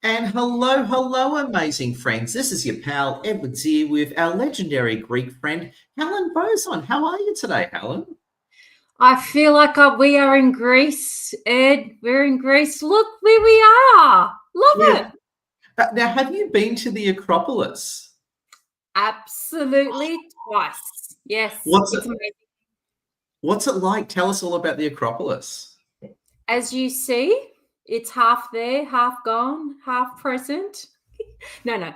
And hello, hello, amazing friends. This is your pal Edwards here with our legendary Greek friend Helen Bauzon. How are you today, Helen? I feel like we are in Greece, Ed. We're in Greece. Look where we are. Love Yeah. it. Now, have you been to the Acropolis? Absolutely twice. Yes, What's it? it's amazing. What's it like? Tell us all about the Acropolis. As you see, it's half there, half gone, half present. No.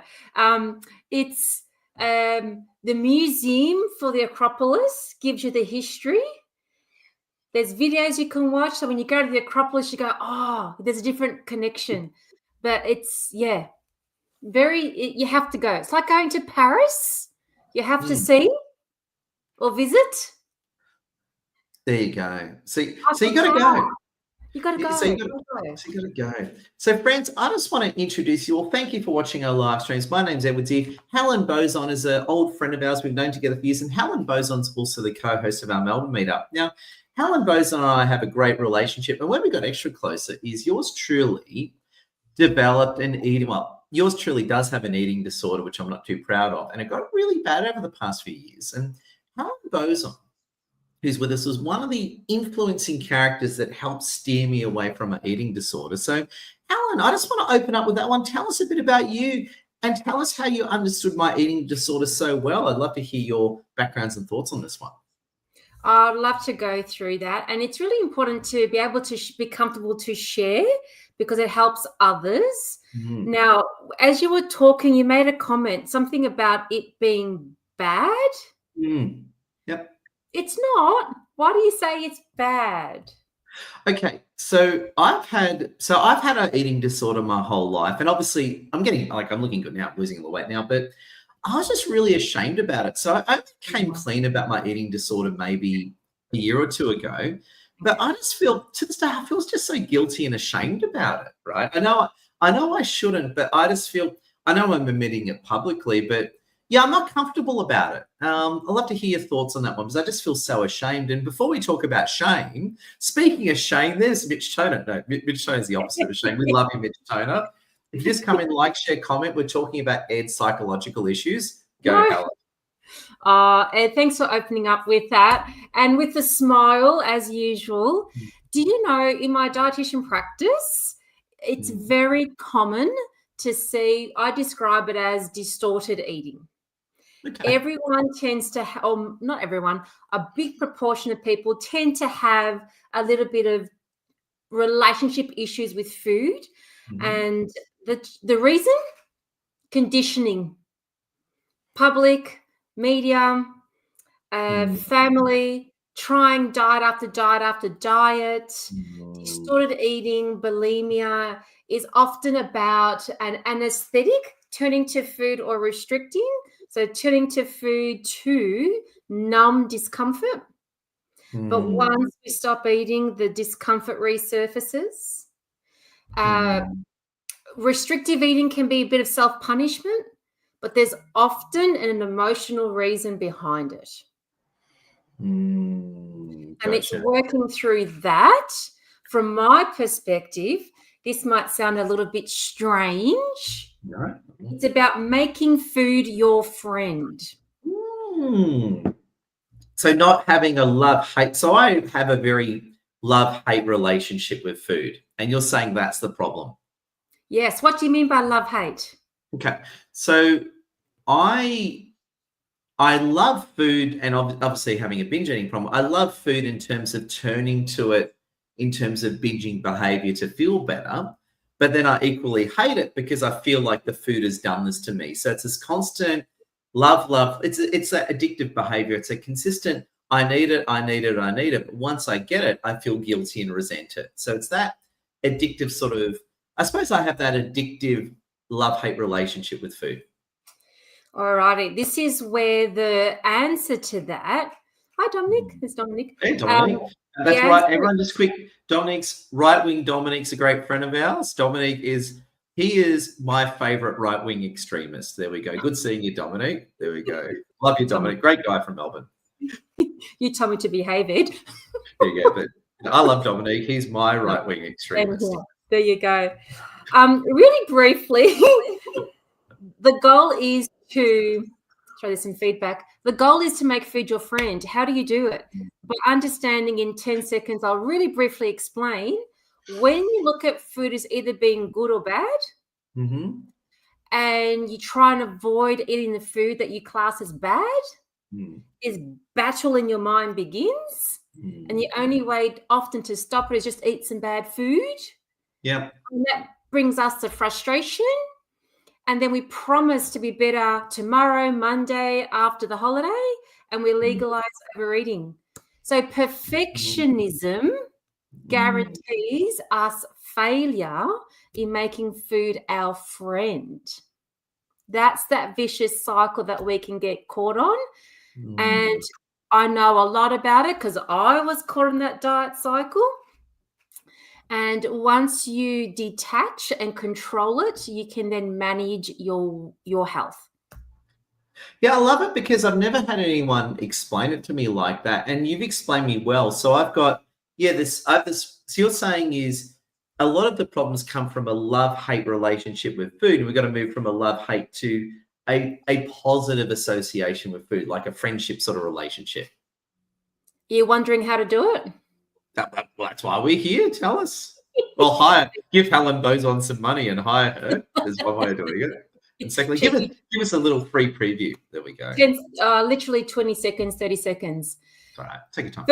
It's the museum for the Acropolis gives you the history. There's videos you can watch. So when you go to the Acropolis, you go, oh, there's a different connection. But you have to go. It's like going to Paris. You have to see or visit. There you go. See, I so you got to go. You got to go. So you got to go. So, friends, I just want to introduce you all. Thank you for watching our live streams. My name's Edwards here. Helen Bauzon is an old friend of ours. We've known together for years, and Helen Bauzon's also the co-host of our Melbourne meetup. Now, Helen Bauzon and I have a great relationship, and when we got extra closer is yours truly developed an eating, well, yours truly does have an eating disorder, which I'm not too proud of, and it got really bad over the past few years. And Helen Bauzon, who's with us, was one of the influencing characters that helped steer me away from an eating disorder. So, Helen, I just want to open up with that one. Tell us a bit about you and tell us how you understood my eating disorder so well. I'd love to hear your backgrounds and thoughts on this one. I'd love to go through that. And it's really important to be able to be comfortable to share because it helps others. Now, as you were talking, you made a comment, something about it being bad. Yep. It's not. Why do you say it's bad? Okay, so I've had an eating disorder my whole life, and obviously I'm looking good now, I'm losing a little weight now, but I was just really ashamed about it. So I came clean about my eating disorder maybe a year or two ago, but I just feel to this day I feel just so guilty and ashamed about it. Right? I know I shouldn't, but I just feel I know I'm admitting it publicly, but yeah, I'm not comfortable about it. I'd love to hear your thoughts on that one because I just feel so ashamed. And before we talk about shame, speaking of shame, there's Mitch Toner. No, Mitch Toner is the opposite of shame. We love you, Mitch Toner. If you just come in, like, share, comment, we're talking about Ed's psychological issues. Go, Helen. Ed, thanks for opening up with that. And with a smile, as usual. Do you know, in my dietitian practice, it's very common to see, I describe it as distorted eating. Okay. Everyone tends to, or not everyone, a big proportion of people tend to have a little bit of relationship issues with food. And the reason? Conditioning. Public, media, family, trying diet after diet after diet. Distorted eating, bulimia is often about an anesthetic, turning to food or restricting. So turning to food to numb discomfort. But once we stop eating, the discomfort resurfaces. Restrictive eating can be a bit of self-punishment, but there's often an emotional reason behind it. And it's working through that. From my perspective, this might sound a little bit strange. Right. It's about making food your friend. So not having a love-hate. So I have a very love-hate relationship with food, and you're saying that's the problem. Yes. What do you mean by love-hate? Okay. So I love food, and obviously having a binge eating problem, I love food in terms of turning to it in terms of binging behavior to feel better. But then I equally hate it because I feel like the food has done this to me. So it's this constant love. It's that addictive behavior. It's a consistent, I need it. But once I get it, I feel guilty and resent it. So it's that addictive sort of, I suppose I have that addictive love-hate relationship with food. All righty. This is where the answer to that. Hi, Dominic. It's Dominic. Hey, Dominic. That's right. Everyone just quick. Dominic's right-wing. Dominic's a great friend of ours. Dominic is my favorite right-wing extremist. There we go. Good seeing you, Dominic. There we go. Love you, Dominic. Great guy from Melbourne. You told me to behave, Ed. There you go. But I love Dominic. He's my right-wing extremist. There you go. Really briefly, the goal is to show this some feedback. The goal is to make food your friend. How do you do it? By understanding in 10 seconds, I'll really briefly explain. When you look at food as either being good or bad, and you try and avoid eating the food that you class as bad, is battle in your mind begins. And the only way often to stop it is just eat some bad food. Yeah. And that brings us to frustration. And then we promise to be better tomorrow, Monday, after the holiday, and we legalize overeating. So perfectionism guarantees us failure in making food our friend. That's that vicious cycle that we can get caught on. And I know a lot about it because I was caught in that diet cycle. And once you detach and control it, you can then manage your health. Yeah, I love it because I've never had anyone explain it to me like that. And you've explained me well. So I've got, so you're saying is a lot of the problems come from a love-hate relationship with food. And we've got to move from a love-hate to a positive association with food, like a friendship sort of relationship. You're wondering how to do it? Well, that's why we're here. Tell us. Well, give Helen Bauzon some money and hire her. Is one way of doing it. And secondly, give us a little free preview. There we go. Literally 20 seconds, 30 seconds. All right, take your time.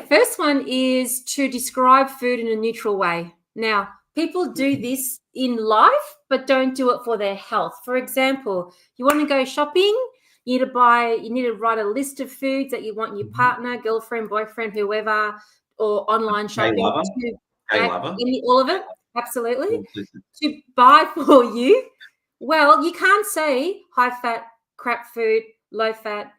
First one is to describe food in a neutral way. Now, people do this in life, but don't do it for their health. For example, you want to go shopping, you need to write a list of foods that you want your partner, girlfriend, boyfriend, whoever, or online shopping. All of it, absolutely. To buy for you. Well, you can't say high fat, crap food, low fat.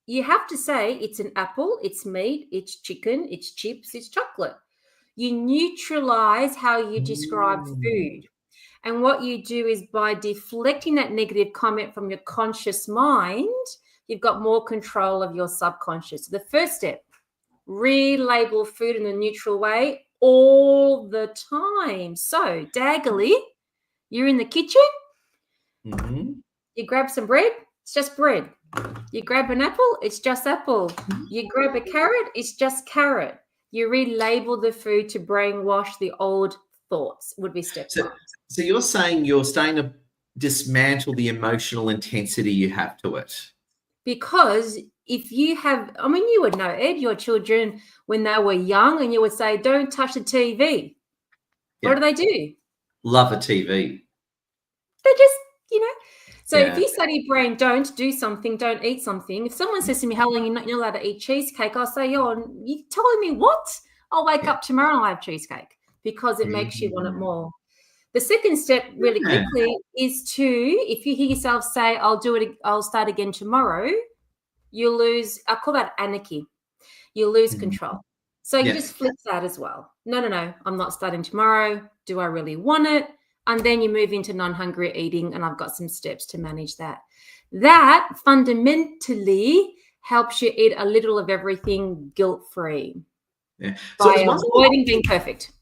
You have to say it's an apple, it's meat, it's chicken, it's chips, it's chocolate. You neutralize how you describe food. And what you do is by deflecting that negative comment from your conscious mind, you've got more control of your subconscious. So the first step, relabel food in a neutral way all the time. So, daggily, you're in the kitchen, you grab some bread, it's just bread. You grab an apple, it's just apple. You grab a carrot, it's just carrot. You relabel the food to brainwash the old thoughts, would be step one. So you're saying you're starting to dismantle the emotional intensity you have to it. Because if you have, you would know, Ed, your children, when they were young, and you would say, don't touch the TV. Yeah. What do? Love a TV. They just, So if you say to your brain, don't do something, don't eat something. If someone says to me, Helen, you're not allowed to eat cheesecake, I'll say, you're telling me what? I'll wake up tomorrow and I'll have cheesecake because it makes you want it more. The second step really quickly is to, if you hear yourself say, I'll start again tomorrow, you'll lose, I call that anarchy. You'll lose control. So you just flip that as well. No, I'm not starting tomorrow. Do I really want it? And then you move into non-hungry eating, and I've got some steps to manage that. That fundamentally helps you eat a little of everything guilt-free by avoiding being perfect.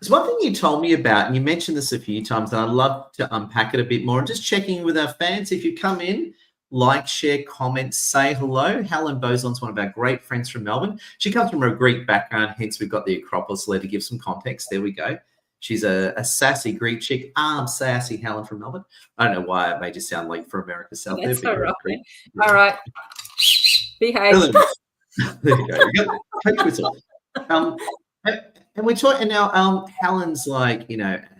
There's one thing you told me about, and you mentioned this a few times, and I'd love to unpack it a bit more. And just checking with our fans, if you come in, like, share, comment, say hello. Helen Bauzon's one of our great friends from Melbourne. She comes from a Greek background, hence we've got the Acropolis there to give some context. There we go. She's a sassy Greek chick. Sassy Helen from Melbourne. I don't know why it made you sound like for America South. That's all right. All right. Behave. There you go. You got take whistle. And we're talking now, Helen's like,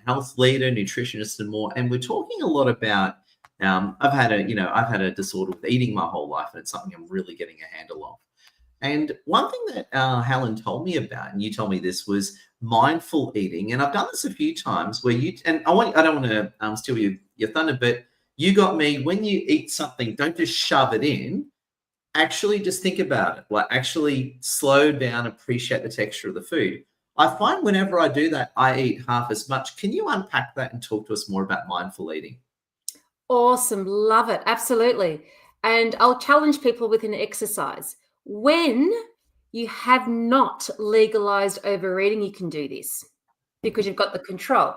health leader, nutritionist and more. And we're talking a lot about, I've had a disorder with eating my whole life, and it's something I'm really getting a handle of. And one thing that Helen told me about, and you told me this, was mindful eating. And I've done this a few times where I don't want to steal your thunder, but you got me, when you eat something, don't just shove it in. Actually just think about it. Like, actually slow down, appreciate the texture of the food. I find whenever I do that, I eat half as much. Can you unpack that and talk to us more about mindful eating? Awesome. Love it. Absolutely. And I'll challenge people with an exercise. When you have not legalized overeating, you can do this. because you've got the control.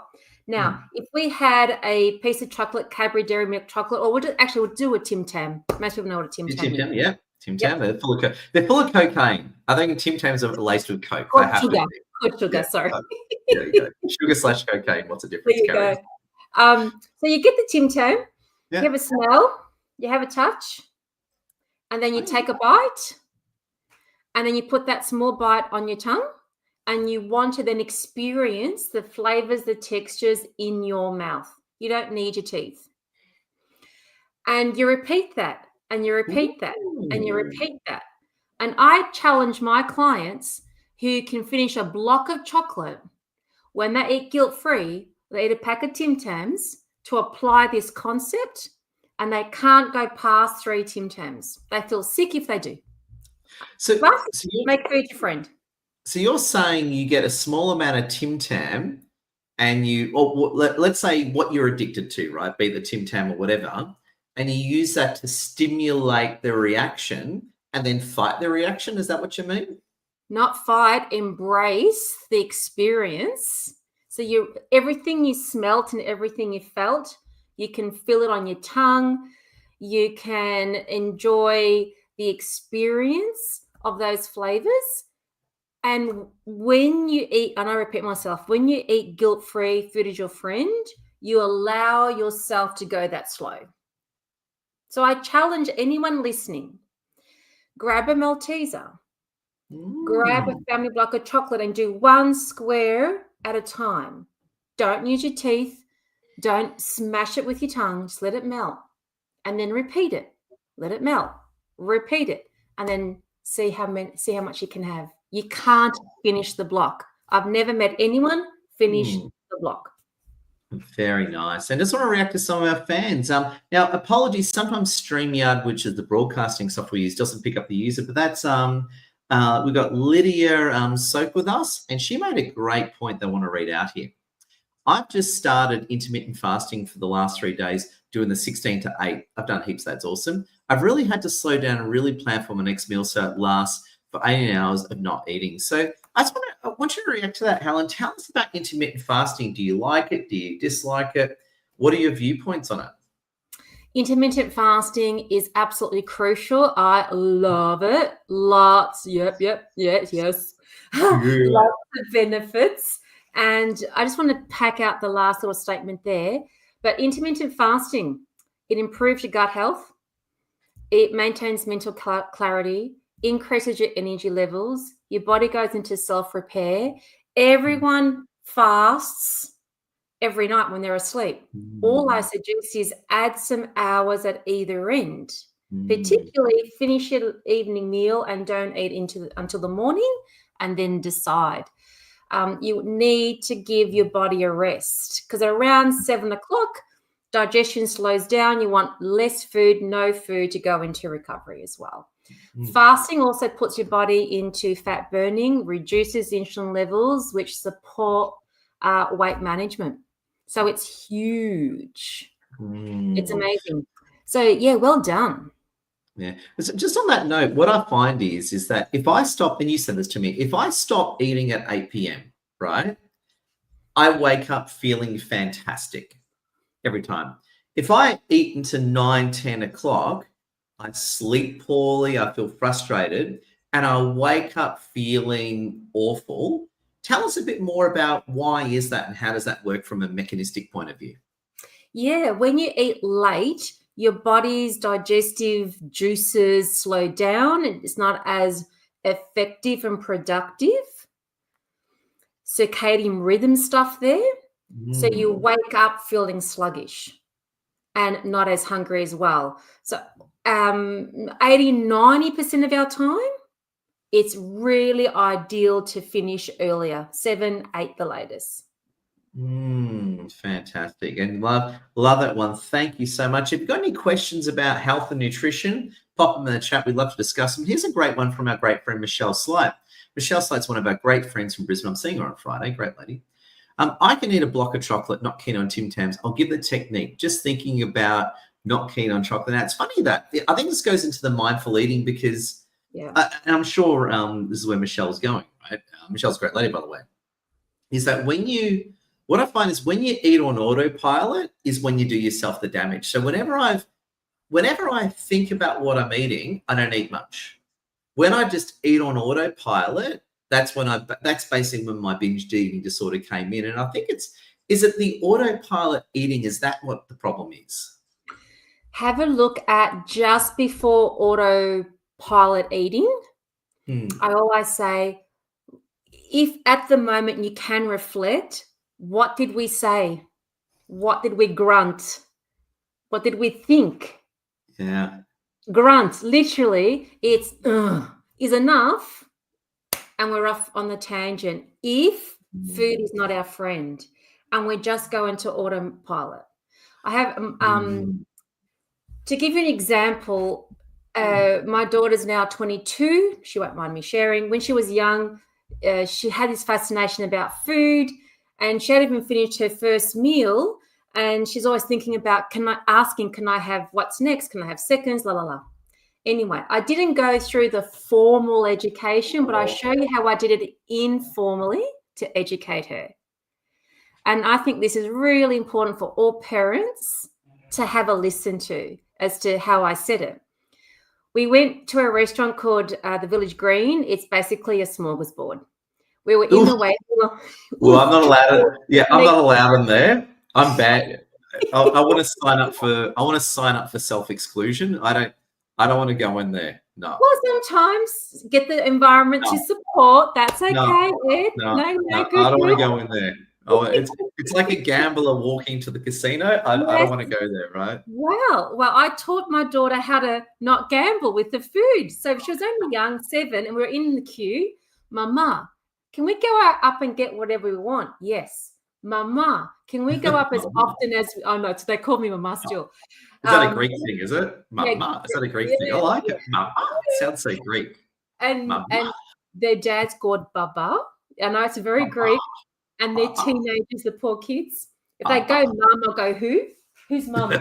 Now, if we had a piece of chocolate, Cadbury Dairy Milk chocolate, or we'll do a Tim Tam. Most people know what a Tim Tam is. Yeah. Tim Tam, they're full of cocaine. I think Tim Tams are laced with coke. They have sugar. to be. Sugar, sorry. There you go. Sugar/cocaine. What's the difference? There you go. So you get the Tim Tam, you have a smell, you have a touch, and then you take a bite, and then you put that small bite on your tongue, and you want to then experience the flavors, the textures in your mouth. You don't need your teeth. And you repeat that, and you repeat that, and you repeat that. And I challenge my clients who can finish a block of chocolate when they eat guilt-free, they eat a pack of Tim Tams, to apply this concept, and they can't go past 3 Tim Tams. They feel sick if they do. But make food your friend. So you're saying you get a small amount of Tim Tam, and let's say what you're addicted to, right? Be the Tim Tam or whatever, and you use that to stimulate the reaction and then fight the reaction. Is that what you mean? Not fight, embrace the experience. So everything you smelt and everything you felt, you can feel it on your tongue. You can enjoy the experience of those flavors. And when you eat, and I repeat myself, when you eat guilt-free, food is your friend, you allow yourself to go that slow. So I challenge anyone listening, grab a Malteser, grab a family block of chocolate and do 1 square at a time. Don't use your teeth. Don't smash it with your tongue. Just let it melt. And then repeat it. Let it melt. Repeat it. And then see how much you can have. You can't finish the block. I've never met anyone finish the block. Very nice. And just want to react to some of our fans. Now, apologies. Sometimes StreamYard, which is the broadcasting software we use, doesn't pick up the user, but that's we've got Lydia Soak with us, and she made a great point that I want to read out here. I've just started intermittent fasting for the last 3 days, doing the 16 to 8. I've done heaps. That's awesome. I've really had to slow down and really plan for my next meal so it lasts for 18 hours of not eating. So I want you to react to that, Helen. Tell us about intermittent fasting. Do you like it? Do you dislike it? What are your viewpoints on it? Intermittent fasting is absolutely crucial. I love it. Lots. Yes. Lots of benefits. And I just want to pack out the last little statement there. But intermittent fasting, it improves your gut health. It maintains mental clarity, increases your energy levels. Your body goes into self-repair. Everyone fasts every night when they're asleep. All I suggest is add some hours at either end, particularly finish your evening meal and don't eat until the morning and then decide. You need to give your body a rest because at around 7 o'clock, digestion slows down. You want less food, no food to go into recovery as well. Fasting also puts your body into fat burning, reduces insulin levels, which support weight management. So it's huge. It's amazing. So, yeah, well done. Yeah. So just on that note, what I find is that if I stop, and you said this to me, if I stop eating at 8 p.m., right, I wake up feeling fantastic every time. If I eat into 9, 10 o'clock, I sleep poorly, I feel frustrated, and I wake up feeling awful. Tell us a bit more about why is that and how does that work from a mechanistic point of view? Yeah, when you eat late, your body's digestive juices slow down and it's not as effective and productive. Circadian rhythm stuff there. So you wake up feeling sluggish and not as hungry as well. So 80-90% of our time, it's really ideal to finish earlier, 7, 8 the latest. Fantastic. And love that one. Thank you so much. If you've got any questions about health and nutrition, pop them in the chat. We'd love to discuss them. Here's a great one from our great friend, Michelle Slight. Michelle Slight's one of our great friends from Brisbane. I'm seeing her on Friday. Great lady. I can eat a block of chocolate, not keen on Tim Tams. I'll give the technique. Just thinking about not keen on chocolate. Now, it's funny that I think this goes into the mindful eating because, and I'm sure this is where Michelle's going, right? Michelle's a great lady, by the way. is that what I find is when you eat on autopilot is when you do yourself the damage. So whenever I think about what I'm eating, I don't eat much. When I just eat on autopilot, that's basically when my binge eating disorder came in. And I think is it the autopilot eating? Is that what the problem is? Have a look at just before autopilot eating. I always say, if at the moment you can reflect, what did we say? What did we grunt? What did we think? Yeah. Grunt, literally, it's is enough, and we're off on the tangent. If food is not our friend and we just go into autopilot. I have to give you an example, my daughter's now 22. She won't mind me sharing. When she was young, she had this fascination about food, and she hadn't even finished her first meal, and she's always thinking about, can I have what's next? Can I have seconds? La, la, la. Anyway, I didn't go through the formal education, but I show you how I did it informally to educate her. And I think this is really important for all parents to have a listen to as to how I said it. We went to a restaurant called the Village Green. It's basically a smorgasbord. We were in the waiting room. Well, I'm not allowed. I'm not allowed in there. I'm bad. I want to sign up for self-exclusion. I don't want to go in there. No. Well, sometimes get the environment to support. That's okay, Ed. No, I don't want to go in there. It's like a gambler walking to the casino. I don't want to go there, right? Well, I taught my daughter how to not gamble with the food. So she was only young, 7, and we were in the queue. Mama, can we go up and get whatever we want? Yes. Mama, can we go up as often as I know? So they call me Mama still. Is that a Greek thing? Is it? Mama. Is that a Greek thing? I like it. Mama. It sounds so Greek. And their dad's called Baba. I know it's very Greek. And they're teenagers, the poor kids. If they go mum, I'll go who? Who's mum? I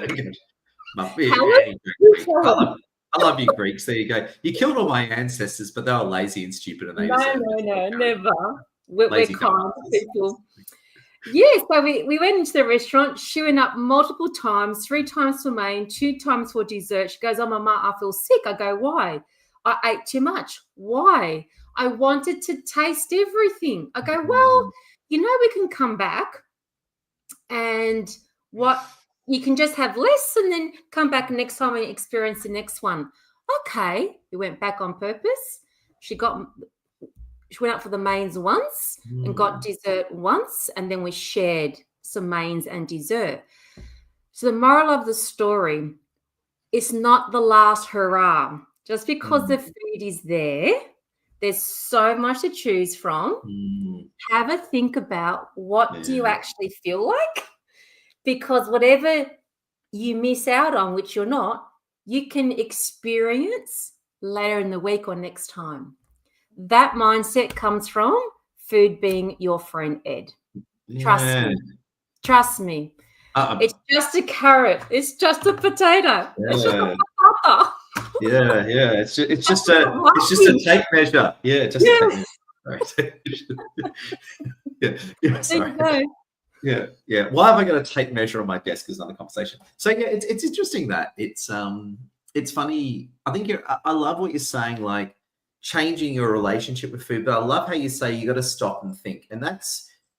love you Greeks. There you go. You killed all my ancestors, but they were lazy and stupid. And No, never. We're kind people. Yeah, so we went into the restaurant. She went up multiple times, 3 times for main, 2 times for dessert. She goes, oh, Mama, I feel sick. I go, why? I ate too much. Why? I wanted to taste everything. I go, well, we can come back and you can just have less and then come back next time and experience the next one. Okay. We went back on purpose. She went up for the mains once and got dessert once, and then we shared some mains and dessert. So the moral of the story, it's not the last hurrah. Just because the food is there's so much to choose from. Have a think about what do you actually feel like, because whatever you miss out on, which you're not, you can experience later in the week or next time. That mindset comes from food being your friend, Ed. Trust me. It's just a carrot. It's just a potato. It's just a patata. It's just a tape measure. Yeah, just a tape measure. Sorry. Yeah. Why have I got a tape measure on my desk? Is another conversation. So it's interesting that it's funny. I think I love what you're saying, like changing your relationship with food. But I love how you say you got to stop and think. And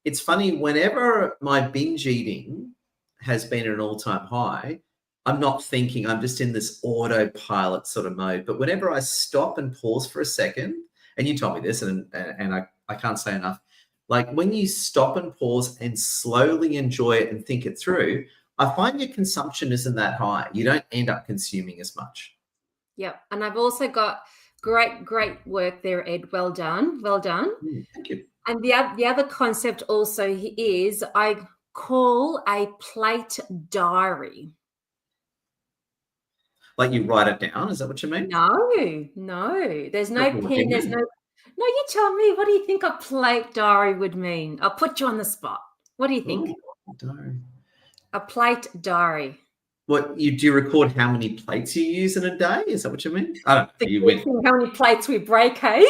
it's funny. Whenever my binge eating has been at an all-time high, I'm not thinking, I'm just in this autopilot sort of mode. But whenever I stop and pause for a second, and you told me this, and I can't say enough, like when you stop and pause and slowly enjoy it and think it through, I find your consumption isn't that high. You don't end up consuming as much. Yep. And I've also got great work there, Ed. Well done. Thank you. And the other concept also is I call a plate diary. Like you write it down, is that what you mean? No. There's no pen. There's no. No, you tell me. What do you think a plate diary would mean? I'll put you on the spot. What do you think? Diary. A plate diary. What do you record how many plates you use in a day? Is that what you mean? I don't know. How many plates we break, hey?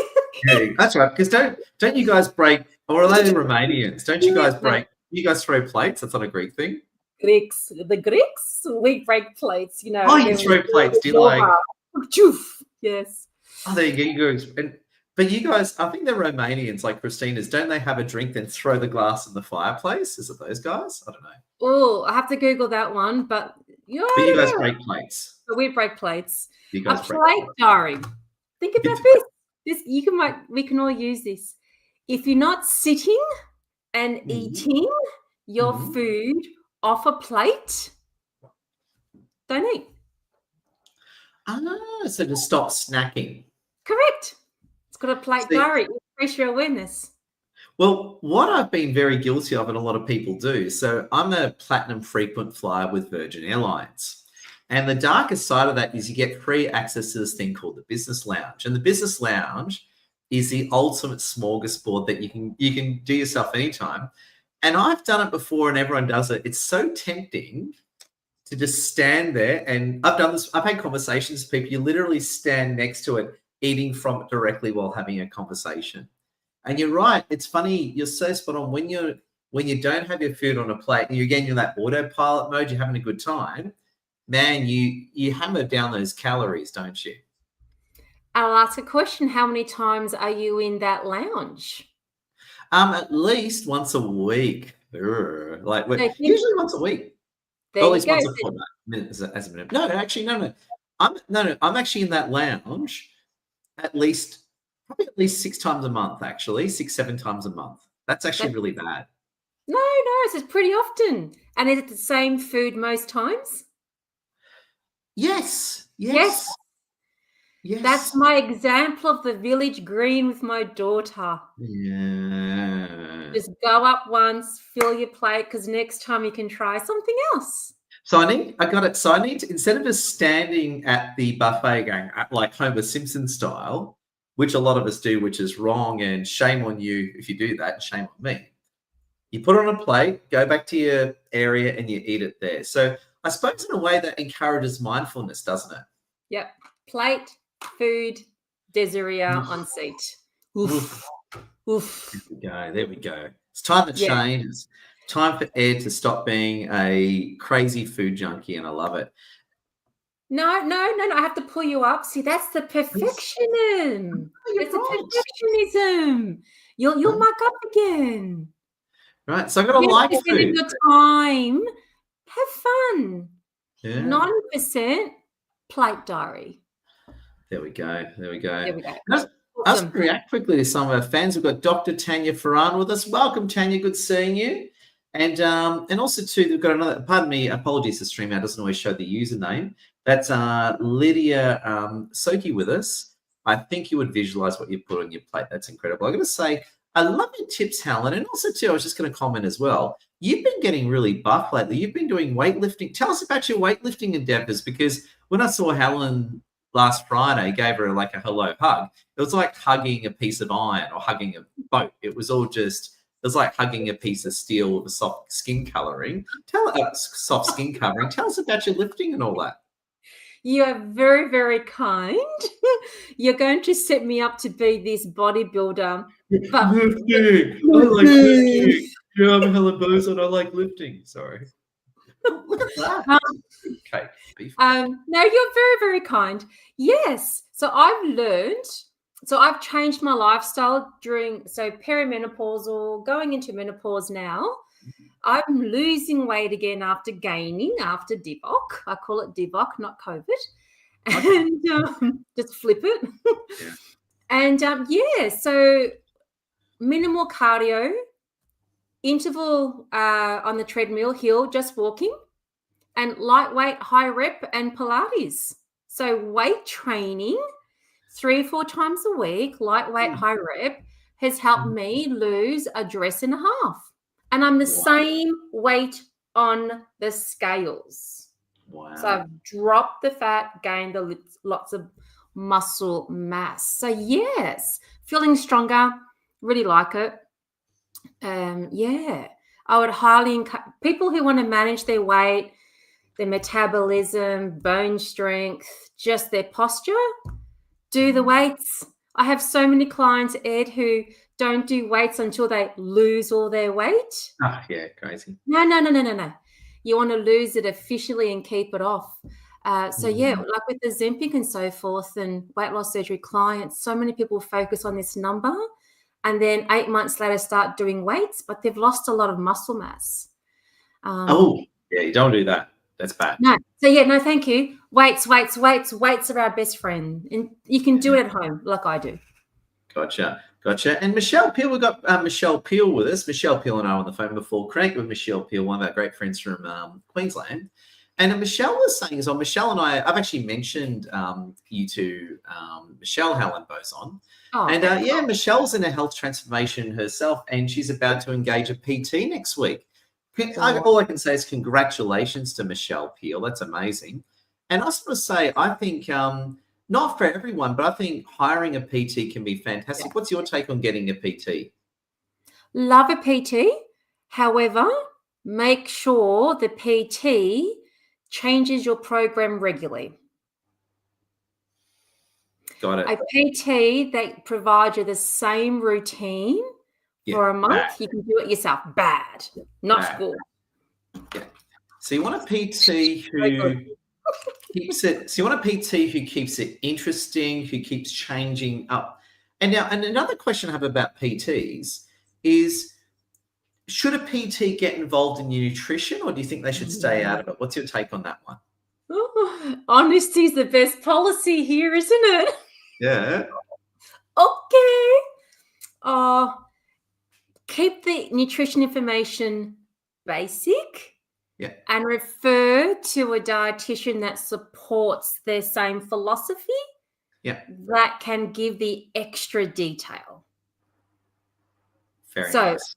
Yeah, that's right. Because don't you guys break Or are they Romanians? Don't you guys break? You guys throw plates? That's not a Greek thing. The Greeks, we break plates, you know. Oh, you throw plates. Do you like? Yes. Oh, there you go. But you guys, I think they're Romanians, like Christina's. Don't they have a drink, then throw the glass in the fireplace? Is it those guys? I don't know. Oh, I have to Google that one, but you guys break plates. But we break plates. You guys a plate diary. Think about this. We can all use this. If you're not sitting and eating your food off a plate, don't eat. So to stop snacking. Correct. It's got a plate diary. Increase your awareness. Well, what I've been very guilty of, and a lot of people do, so I'm a platinum frequent flyer with Virgin Airlines. And the darkest side of that is you get free access to this thing called the Business Lounge. And the Business Lounge is the ultimate smorgasbord that you can do yourself anytime. And I've done it before and everyone does it. It's so tempting to just stand there. And I've done this. I've had conversations with people. You literally stand next to it, eating from it directly while having a conversation. And you're right. It's funny. You're so spot on. When you don't have your food on a plate and you're in that autopilot mode, you're having a good time, man, you hammer down those calories, don't you? I'll ask a question. How many times are you in that lounge? At least once a week. Usually once a week. At least once a fortnight. As a minute. No, actually, no. I'm actually in that lounge probably at least 6 times a month, actually, 6-7 times a month. That's actually really bad. No, it's pretty often. And is it the same food most times? Yes. That's my example of the village green with my daughter. Yeah. Just go up once, fill your plate, because next time you can try something else. So I got it. So I need to, instead of just standing at the buffet going like Homer Simpson style, which a lot of us do, which is wrong, and shame on you if you do that, shame on me. You put it on a plate, go back to your area, and you eat it there. So I suppose in a way that encourages mindfulness, doesn't it? Yep. Plate, food, Desiree on seat. Oof. There we go. It's time to change. It's time for Ed to stop being a crazy food junkie, and I love it. No. I have to pull you up. See, that's the perfectionism. It's the perfectionism. You'll muck up again. Right. So I've got to like food. Your time. Have fun. Yeah. 90% plate diary. There we go. Awesome. Let's react quickly to some of our fans. We've got Dr. Tanya Farhan with us. Welcome, Tanya. Good seeing you. And also too, we've got another. Pardon me. Apologies, the streamer doesn't always show the username. That's Lydia Soki with us. I think you would visualize what you put on your plate. That's incredible. I'm going to say, I love your tips, Helen. And also too, I was just going to comment as well. You've been getting really buff lately. You've been doing weightlifting. Tell us about your weightlifting endeavors, because when I saw Helen last Friday, gave her like a hello hug, it was like hugging a piece of iron or hugging a boat. It was like hugging a piece of steel with a soft skin covering. Tell us about your lifting and all that. You are very, very kind. You're going to set me up to be this bodybuilder. But lifting. I like lifting. Yeah, I'm Helen Bauzon. I like lifting. Sorry. Look at that. Okay. No, you're very, very kind. Yes. So I've changed my lifestyle perimenopausal, going into menopause now. I'm losing weight again after gaining, after DIVOC. I call it DIVOC, not COVID. And just flip it. Yeah. And so minimal cardio, interval on the treadmill, hill, just walking, and lightweight, high rep and Pilates. So weight training 3 or 4 times a week, lightweight, high rep, has helped me lose a dress and a half. And I'm the same weight on the scales. Wow. So I've dropped the fat, gained lots of muscle mass. So yes, feeling stronger, really like it. I would highly encourage people who want to manage their weight, their metabolism, bone strength, just their posture, do the weights. I have so many clients, Ed, who don't do weights until they lose all their weight. Oh, yeah, crazy. No. You want to lose it officially and keep it off. So yeah, like with the Ozempic and so forth and weight loss surgery clients, so many people focus on this number and then 8 months later start doing weights, but they've lost a lot of muscle mass. Yeah, you don't do that. That's bad. No. So yeah, no, thank you. Weights are our best friend. And you can do it at home like I do. Gotcha. And Michelle Peel, we've got Michelle Peel with us. Michelle Peel and I were on the phone before. Connect with Michelle Peel, one of our great friends from Queensland. And Michelle was saying, Michelle and I've actually mentioned you to Michelle Helen Bauzon. Oh, and Michelle's in a health transformation herself, and she's about to engage a PT next week. All I can say is congratulations to Michelle Peel. That's amazing. And I just want to say, I think not for everyone, but I think hiring a PT can be fantastic. What's your take on getting a PT? Love a PT. However, make sure the PT changes your program regularly. Got it. A PT that provides you the same routine for a month, bad. you can do it yourself. Bad, not good. Yeah. So you want a PT who keeps it. So you want a PT who keeps it interesting, who keeps changing up. And now, and another question I have about PTs is, should a PT get involved in your nutrition, or do you think they should stay out of it? What's your take on that one? Oh, honesty is the best policy here, isn't it? Yeah. Okay. Keep the nutrition information basic. Yeah. And refer to a dietitian that supports their same philosophy. Yeah. That can give the extra detail. Very nice.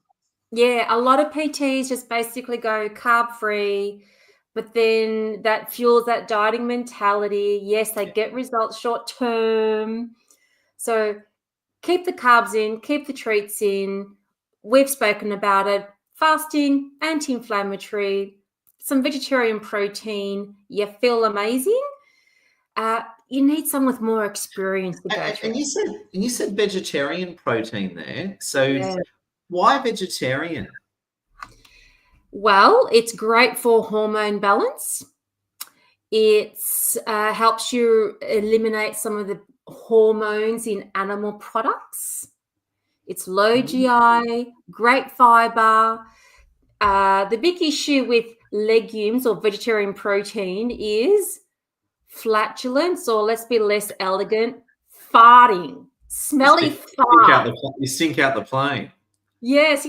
Yeah, a lot of PTs just basically go carb-free, but then that fuels that dieting mentality. Yes, they get results short-term. So keep the carbs in, keep the treats in. We've spoken about it. Fasting, anti-inflammatory, some vegetarian protein. You feel amazing. You need someone with more experience to go through. And you said vegetarian protein there. So why vegetarian? Well, it's great for hormone balance. It helps you eliminate some of the hormones in animal products. It's low GI, great fiber. The big issue with legumes or vegetarian protein is flatulence, or let's be less elegant, farting. Smelly fart. You stink out the plane. Yes.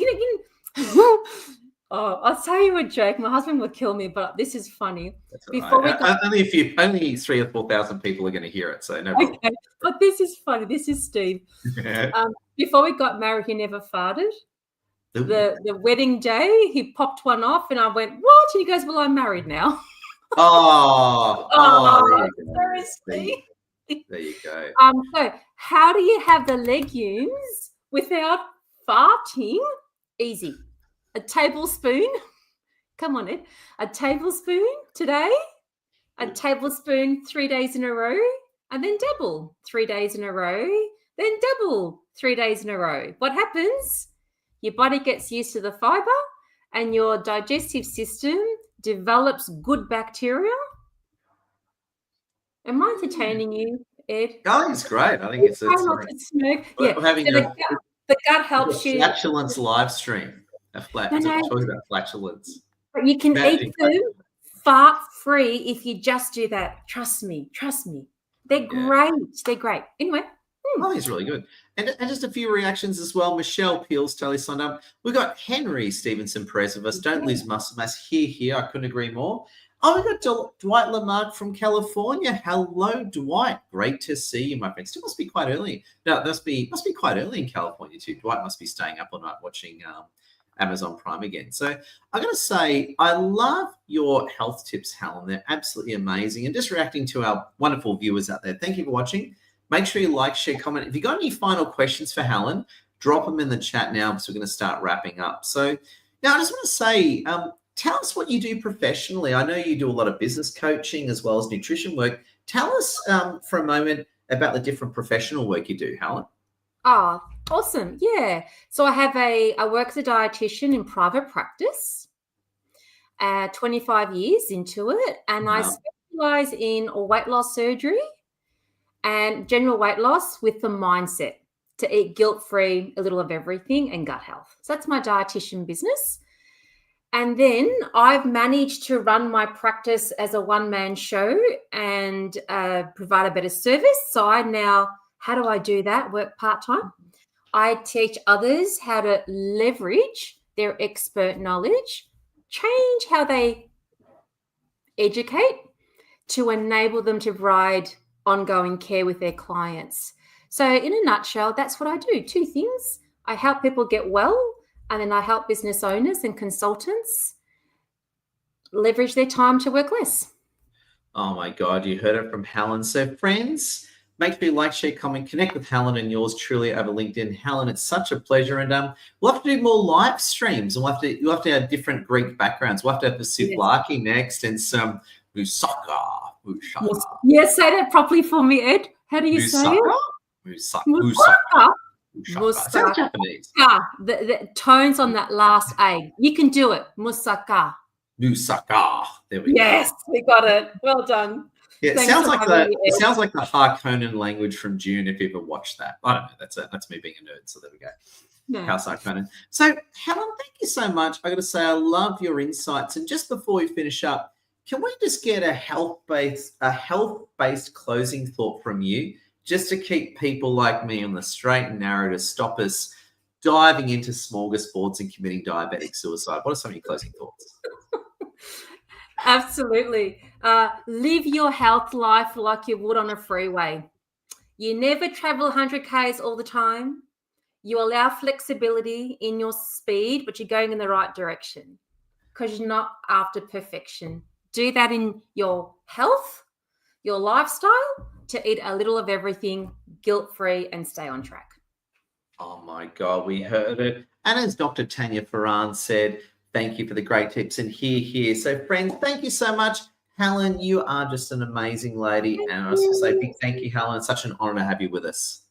I'll tell you a joke. My husband would kill me, but this is funny. Only 3,000 or 4,000 people are going to hear it, so no problem. Okay, but this is funny. This is Steve. Before we got married, he never farted. The wedding day, he popped one off, and I went, "What?" And he goes, "Well, I'm married now." There you go. So how do you have the legumes without farting? Easy. A tablespoon. Come on, Ed. A tablespoon today, a tablespoon 3 days in a row, and then double 3 days in a row, then double 3 days in a row. What happens? Your body gets used to the fiber and your digestive system develops good bacteria. Am I entertaining you, Ed? I think it's great. I think it's the gut helps you. Flatulence live stream. Talking about flatulence. But you can eat them fart-free if you just do that. Trust me. They're great. They're great. Anyway. I think it's really good. And just a few reactions as well. Michelle Peel's totally signed up. We've got Henry Stevenson Perez of us. Don't lose muscle mass. Here. I couldn't agree more. Oh, we got Dwight Lamarck from California. Hello, Dwight. Great to see you, my friend. Still must be quite early. No, it must be quite early in California too. Dwight must be staying up all night watching Amazon Prime again. So I'm going to say I love your health tips, Helen. They're absolutely amazing. And just reacting to our wonderful viewers out there, thank you for watching. Make sure you like, share, comment. If you've got any final questions for Helen, drop them in the chat now because we're going to start wrapping up. So now I just want to say, tell us what you do professionally. I know you do a lot of business coaching as well as nutrition work. Tell us for a moment, about the different professional work you do, Helen? Oh, awesome. Yeah. So I work as a dietitian in private practice, 25 years into it, and I Wow. specialize in weight loss surgery and general weight loss with the mindset to eat guilt-free, a little of everything, and gut health. So that's my dietitian business. And then I've managed to run my practice as a one-man show and provide a better service. So how do I do that? Work part-time. I teach others how to leverage their expert knowledge, change how they educate to enable them to provide ongoing care with their clients. So in a nutshell, that's what I do. Two things. I help people get well, and then I help business owners and consultants leverage their time to work less. Oh my God, you heard it from Helen. So friends, make sure you like, share, comment, connect with Helen and yours truly over LinkedIn. Helen, it's such a pleasure. And we'll have to do more live streams. And you'll have to have different Greek backgrounds. We'll have to have the souvlaki next and some moussaka. Yes, say that properly for me, Ed. How do you say it? Moussaka. Sounds Japanese. The tones on that last A. You can do it. Moussaka. Moussaka. There we go. Yes, we got it. Well done. Yeah, it sounds like the Harkonnen language from Dune. If you ever watched that, I don't know. That's me being a nerd. So there we go. No. House Harkonnen. So Helen, thank you so much. I got to say, I love your insights. And just before we finish up, can we just get a health-based closing thought from you, just to keep people like me on the straight and narrow, to stop us diving into smorgasbords and committing diabetic suicide? What are some of your closing thoughts? Absolutely. Live your health life like you would on a freeway. You never travel 100 Ks all the time. You allow flexibility in your speed, but you're going in the right direction because you're not after perfection. Do that in your health, your lifestyle, to eat a little of everything, guilt-free, and stay on track. Oh my God, we heard it. And as Dr. Tanya Farran said, thank you for the great tips, and here. So friends, thank you so much. Helen, you are just an amazing lady. And I just say big thank you, Helen. It's such an honor to have you with us.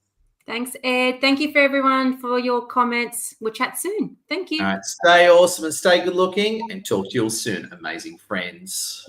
Thanks, Ed. Thank you for everyone for your comments. We'll chat soon. Thank you. All right, stay awesome and stay good looking, and talk to you all soon, amazing friends.